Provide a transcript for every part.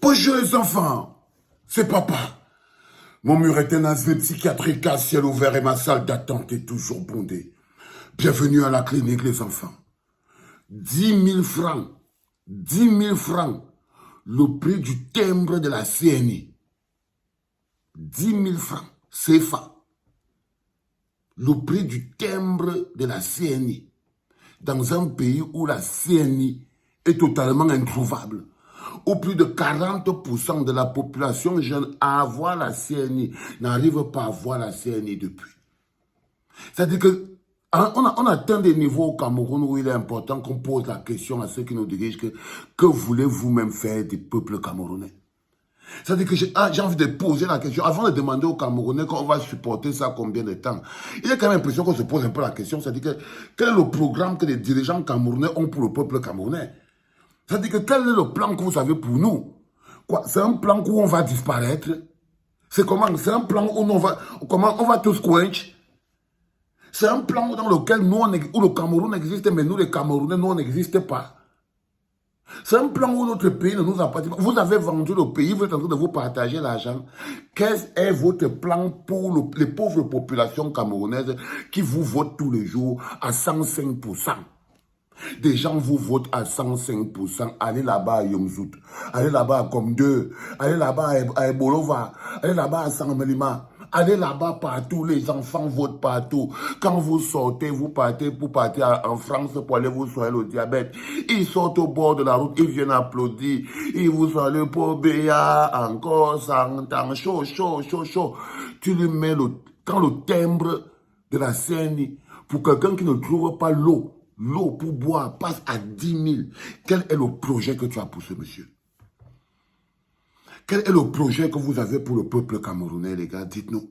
Bonjour les enfants, c'est papa. Mon mur est un asile psychiatrique à ciel ouvert et ma salle d'attente est toujours bondée. Bienvenue à la clinique les enfants. 10 000 francs, 10 000 francs, le prix du timbre de la CNI. 10 000 francs, CFA. Le prix du timbre de la CNI. Dans un pays où la CNI est totalement introuvable. Où plus de 40% de la population jeune à avoir la CNI n'arrive pas à avoir la CNI depuis. C'est-à-dire qu'on atteint des niveaux au Cameroun où il est important qu'on pose la question à ceux qui nous dirigent que voulez-vous même faire des peuples camerounais? C'est-à-dire que j'ai envie de poser la question, avant de demander aux Camerounais qu'on va supporter ça combien de temps. Il y a quand même l'impression qu'on se pose un peu la question, c'est-à-dire que quel est le programme que les dirigeants camerounais ont pour le peuple camerounais? C'est-à-dire que quel est le plan que vous avez pour nous? C'est un plan où on va disparaître? C'est comment? C'est un plan où on va tous quench? C'est un plan dans lequel où le Cameroun existe, mais nous les Camerounais, nous on n'existe pas. C'est un plan où notre pays ne nous appartient pas. Vous avez vendu le pays, vous êtes en train de vous partager l'argent. Quel est votre plan pour les pauvres populations camerounaises qui vous votent tous les jours à 105%? Des gens vous votent à 105%. Allez là-bas à Yomzout, allez là-bas à Comdeux, allez là-bas à Ebolova, allez là-bas à Saint-Melima, allez là-bas partout. Les enfants votent partout. Quand vous sortez, vous partez pour partir en France pour aller vous soigner le diabète. Ils sortent au bord de la route, ils viennent applaudir. Ils vous soignent pour Béa, encore 100 ans, chaud, chaud, chaud, chaud. Tu lui mets quand le timbre de la CNI, pour quelqu'un qui ne trouve pas l'eau pour boire passe à 10 000. Quel est le projet que tu as pour ce monsieur? Quel est le projet que vous avez pour le peuple camerounais, les gars? Dites-nous.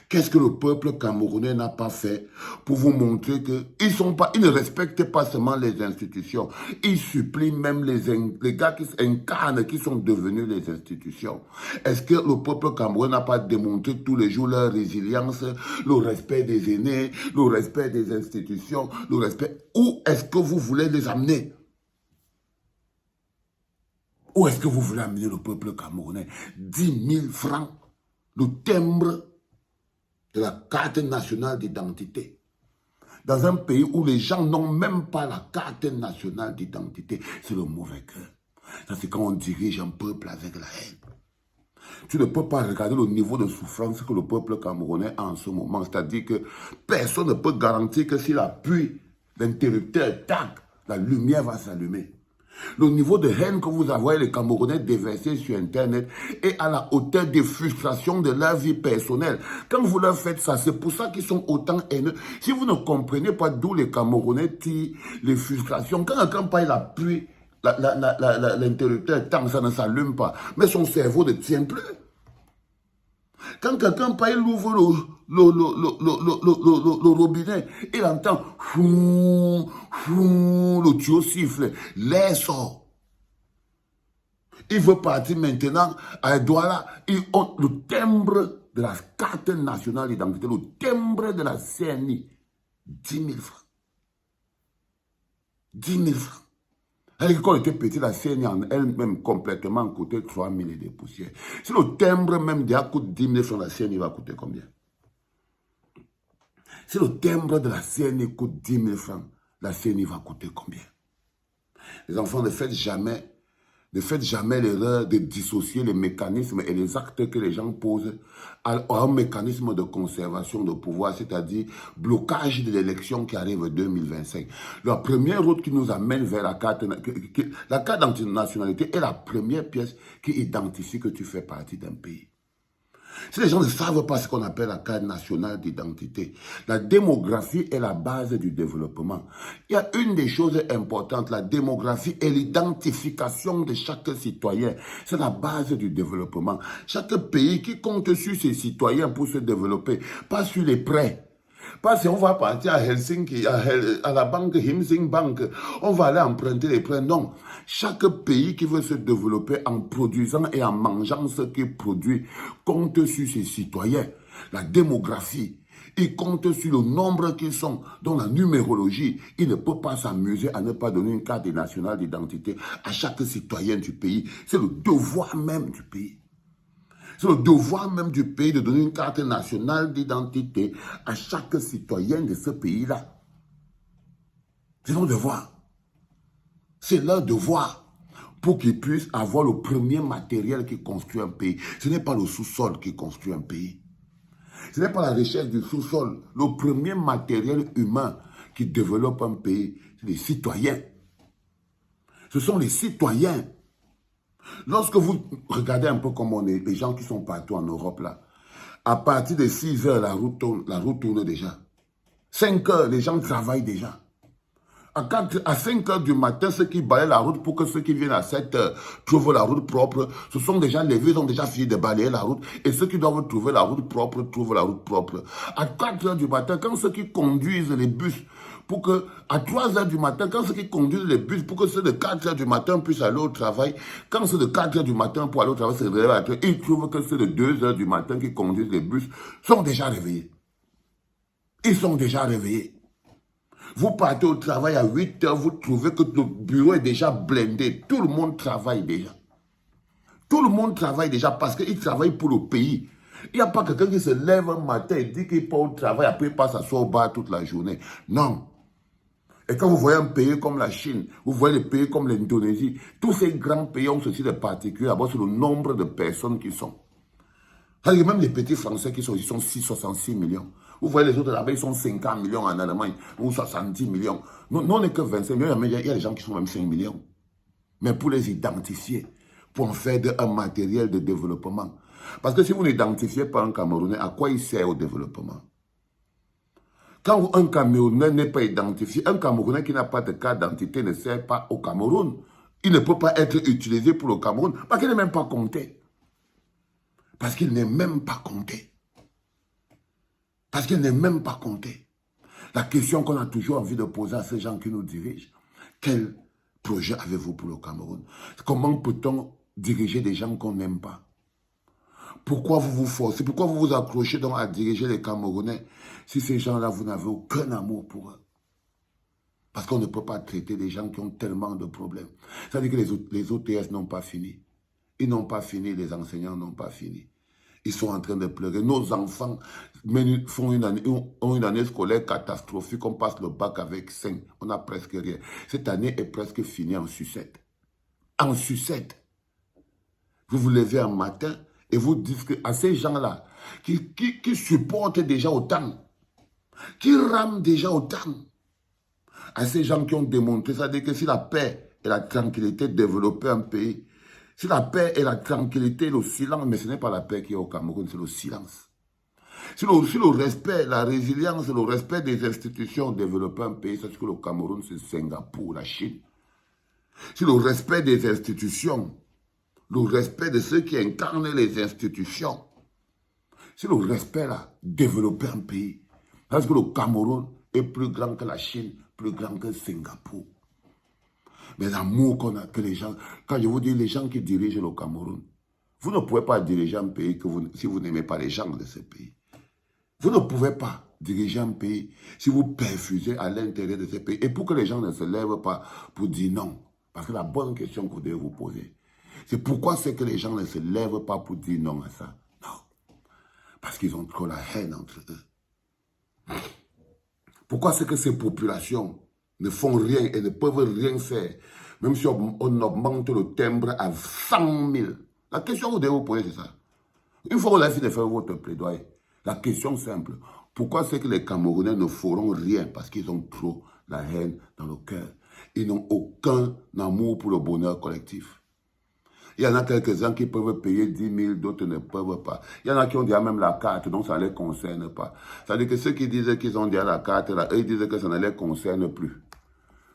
Qu'est-ce que le peuple camerounais n'a pas fait pour vous montrer qu'ils ne respectent pas seulement les institutions, ils supplient même les gars qui incarnent, qui sont devenus les institutions. Est-ce que le peuple camerounais n'a pas démontré tous les jours leur résilience, le respect des aînés, le respect des institutions, le respect... Où est-ce que vous voulez les amener? Où est-ce que vous voulez amener le peuple camerounais? 10 000 francs, le timbre de la carte nationale d'identité. Dans un pays où les gens n'ont même pas la carte nationale d'identité, c'est le mauvais cœur. Ça, c'est quand on dirige un peuple avec la haine. Tu ne peux pas regarder le niveau de souffrance que le peuple camerounais a en ce moment. C'est-à-dire que personne ne peut garantir que s'il appuie l'interrupteur, tac, la lumière va s'allumer. Le niveau de haine que vous avez les Camerounais déversés sur Internet est à la hauteur des frustrations de leur vie personnelle. Quand vous leur faites ça, c'est pour ça qu'ils sont autant haineux. Si vous ne comprenez pas d'où les Camerounais tirent les frustrations, quand quelqu'un paye la pluie, l'interrupteur, tant ça ne s'allume pas, mais son cerveau ne tient plus. Quand quelqu'un paye, il ouvre le robinet, il entend le tuyau siffle, l'air sort. Il veut partir maintenant à Douala, il a le timbre de la carte nationale d'identité, le timbre de la CNI, 10 000 francs. 10 000 francs. Quand elle était petite, la CNI en elle-même complètement coûtait 3 000 et des poussières. Si le timbre même déjà coûte 10 000 francs, la CNI va coûter combien? Si le timbre de la CNI coûte 10 000 francs, la CNI va coûter combien? Les enfants, ne faites jamais l'erreur de dissocier les mécanismes et les actes que les gens posent à un mécanisme de conservation de pouvoir, c'est-à-dire blocage de l'élection qui arrive en 2025. La première route qui nous amène vers la carte d'antinationalité est la première pièce qui identifie que tu fais partie d'un pays. Si les gens ne savent pas ce qu'on appelle la carte nationale d'identité, la démographie est la base du développement. Il y a une des choses importantes, la démographie et l'identification de chaque citoyen. C'est la base du développement. Chaque pays qui compte sur ses citoyens pour se développer, pas sur les prêts. Pas si on va partir à Helsinki, à la banque Himsing Bank, on va aller emprunter les prêts. Non. Chaque pays qui veut se développer en produisant et en mangeant ce qu'il produit compte sur ses citoyens. La démographie Il compte sur le nombre qu'ils sont. Dans la numérologie, il ne peut pas s'amuser à ne pas donner une carte nationale d'identité à chaque citoyen du pays. C'est le devoir même du pays. C'est le devoir même du pays de donner une carte nationale d'identité à chaque citoyen de ce pays-là. C'est leur devoir. C'est leur devoir pour qu'ils puissent avoir le premier matériel qui construit un pays. Ce n'est pas le sous-sol qui construit un pays. Ce n'est pas la recherche du sous-sol. Le premier matériel humain qui développe un pays, c'est les citoyens. Ce sont les citoyens. Lorsque vous regardez un peu comme on est, les gens qui sont partout en Europe là, à partir de 6 heures, la route tourne déjà. 5 heures, les gens travaillent déjà. À 5 heures du matin, ceux qui balayent la route pour que ceux qui viennent à 7 heures trouvent la route propre, se sont déjà levés, ils ont déjà fini de balayer la route. Et ceux qui doivent trouver la route propre, trouvent la route propre. À 4 heures du matin, quand ceux qui conduisent les bus, à 3 heures du matin, quand ceux qui conduisent les bus, pour que ceux de 4 heures du matin puissent aller au travail, quand ceux de 4 heures du matin pour aller au travail se réveillent, ils trouvent que ceux de 2 heures du matin qui conduisent les bus sont déjà réveillés. Ils sont déjà réveillés. Vous partez au travail à 8 heures, vous trouvez que le bureau est déjà blindé. Tout le monde travaille déjà. Tout le monde travaille déjà parce qu'il travaille pour le pays. Il n'y a pas quelqu'un qui se lève un matin et dit qu'il part au travail, après il passe à son bar toute la journée. Non. Et quand vous voyez un pays comme la Chine, vous voyez des pays comme l'Indonésie, tous ces grands pays ont ceci de particulier, d'abord sur le nombre de personnes qui sont. Même les petits Français qui sont ici sont 66 millions. Vous voyez les autres là-bas, ils sont 50 millions en Allemagne, ou 70 millions. Nous, on n'est que 25 millions, mais il y a des gens qui sont même 5 millions. Mais pour les identifier, pour en faire un matériel de développement. Parce que si vous n'identifiez pas un Camerounais, à quoi il sert au développement? Quand un Camerounais n'est pas identifié, un Camerounais qui n'a pas de carte d'identité ne sert pas au Cameroun. Il ne peut pas être utilisé pour le Cameroun, parce qu'il n'est même pas compté. Parce qu'il n'est même pas compté. Parce qu'il n'est même pas compté. La question qu'on a toujours envie de poser à ces gens qui nous dirigent, quel projet avez-vous pour le Cameroun? Comment peut-on diriger des gens qu'on n'aime pas? Pourquoi vous vous forcez? Pourquoi vous vous accrochez donc à diriger les Camerounais si ces gens-là, vous n'avez aucun amour pour eux? Parce qu'on ne peut pas traiter des gens qui ont tellement de problèmes. Ça veut dire que les OTS n'ont pas fini. Ils n'ont pas fini, les enseignants n'ont pas fini. Ils sont en train de pleurer. Nos enfants ont une année scolaire catastrophique. On passe le bac avec 5. On n'a presque rien. Cette année est presque finie en sucette. En sucette. Vous vous levez un matin et vous dites à ces gens-là qui supportent déjà autant, qui rament déjà autant, à ces gens qui ont démontré, c'est-à-dire que si la paix et la tranquillité développaient un pays, si la paix et la tranquillité, le silence, mais ce n'est pas la paix qui est au Cameroun, c'est le silence. Si le respect, la résilience, le respect des institutions développent un pays, c'est que le Cameroun, c'est Singapour, la Chine. Si le respect des institutions, le respect de ceux qui incarnent les institutions, si le respect là, développait un pays, parce que le Cameroun est plus grand que la Chine, plus grand que Singapour. Mais l'amour qu'on a, que les gens, quand je vous dis les gens qui dirigent le Cameroun, vous ne pouvez pas diriger un pays si vous n'aimez pas les gens de ce pays. Vous ne pouvez pas diriger un pays si vous perfusez à l'intérieur de ce pays. Et pour que les gens ne se lèvent pas pour dire non, parce que la bonne question que vous devez vous poser, c'est pourquoi c'est que les gens ne se lèvent pas pour dire non à ça? Non. Parce qu'ils ont trop la haine entre eux. Pourquoi c'est que ces populations ne font rien et ne peuvent rien faire, même si on augmente le timbre à 100 000. La question que vous devez vous poser, c'est ça. Une fois que vous avez fini de faire votre plaidoyer, la question simple, pourquoi c'est que les Camerounais ne feront rien? Parce qu'ils ont trop la haine dans le cœur. Ils n'ont aucun amour pour le bonheur collectif. Il y en a quelques-uns qui peuvent payer 10 000, d'autres ne peuvent pas. Il y en a qui ont déjà même la carte, donc ça ne les concerne pas. C'est-à-dire que ceux qui disent qu'ils ont déjà la carte, là, eux, ils disent que ça ne les concerne plus.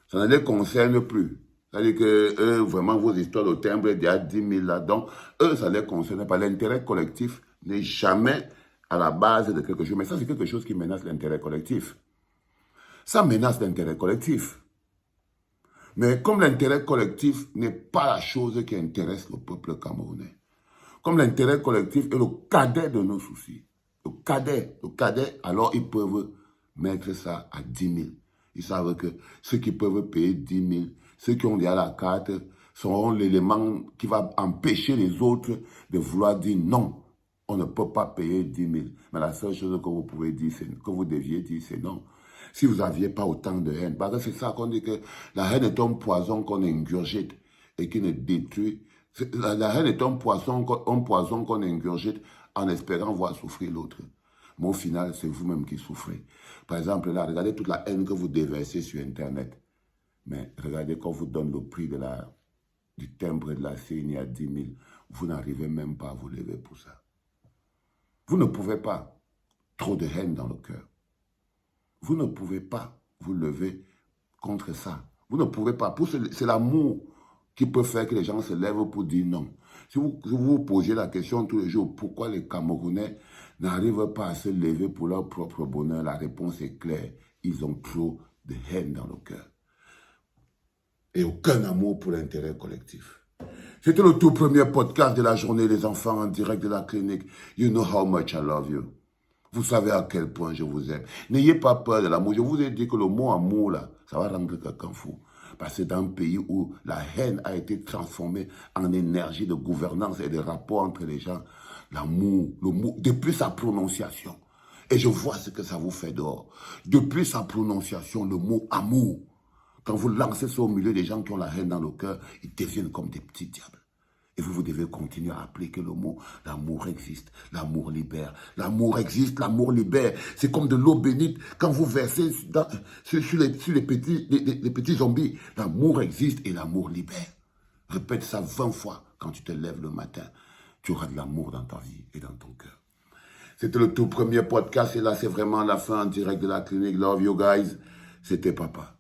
Ça ne les concerne plus. C'est-à-dire que eux, vraiment, vos histoires de timbre, il y a 10 000 là. Donc, eux, ça ne les concerne pas. L'intérêt collectif n'est jamais à la base de quelque chose. Mais ça, c'est quelque chose qui menace l'intérêt collectif. Ça menace l'intérêt collectif. Mais comme l'intérêt collectif n'est pas la chose qui intéresse le peuple camerounais, comme l'intérêt collectif est le cadet de nos soucis, Le cadet, alors ils peuvent mettre ça à 10 000. Ils savent que ceux qui peuvent payer 10 000, ceux qui ont déjà la carte, seront l'élément qui va empêcher les autres de vouloir dire non. On ne peut pas payer 10 000. Mais la seule chose que vous pouvez dire, que vous deviez dire, c'est non. Si vous n'aviez pas autant de haine. Parce que c'est ça qu'on dit que la haine est un poison qu'on ingurgite et qui ne détruit. La haine est un poison qu'on ingurgite en espérant voir souffrir l'autre. Mais au final, c'est vous-même qui souffrez. Par exemple, là, regardez toute la haine que vous déversez sur Internet. Mais regardez quand vous donne le prix du timbre de la CENI à 10 000, vous n'arrivez même pas à vous lever pour ça. Vous ne pouvez pas. Trop de haine dans le cœur. Vous ne pouvez pas vous lever contre ça. Vous ne pouvez pas. C'est l'amour qui peut faire que les gens se lèvent pour dire non. Si vous vous posez la question tous les jours, pourquoi les Camerounais n'arrivent pas à se lever pour leur propre bonheur, la réponse est claire. Ils ont trop de haine dans le cœur. Et aucun amour pour l'intérêt collectif. C'était le tout premier podcast de la journée des enfants en direct de la clinique. You know how much I love you. Vous savez à quel point je vous aime. N'ayez pas peur de l'amour. Je vous ai dit que le mot amour, là, ça va rendre quelqu'un fou. Parce que c'est dans un pays où la haine a été transformée en énergie de gouvernance et de rapport entre les gens. L'amour, le mot, depuis sa prononciation. Et je vois ce que ça vous fait dehors. Depuis sa prononciation, le mot amour, quand vous lancez ça au milieu des gens qui ont la haine dans le cœur, ils deviennent comme des petits diables. Et vous devez continuer à appliquer le mot. L'amour existe, l'amour libère. L'amour existe, l'amour libère. C'est comme de l'eau bénite quand vous versez sur les petits zombies. L'amour existe et l'amour libère. Répète ça 20 fois quand tu te lèves le matin. Tu auras de l'amour dans ta vie et dans ton cœur. C'était le tout premier podcast et là c'est vraiment la fin en direct de la clinique. Love you guys. C'était papa.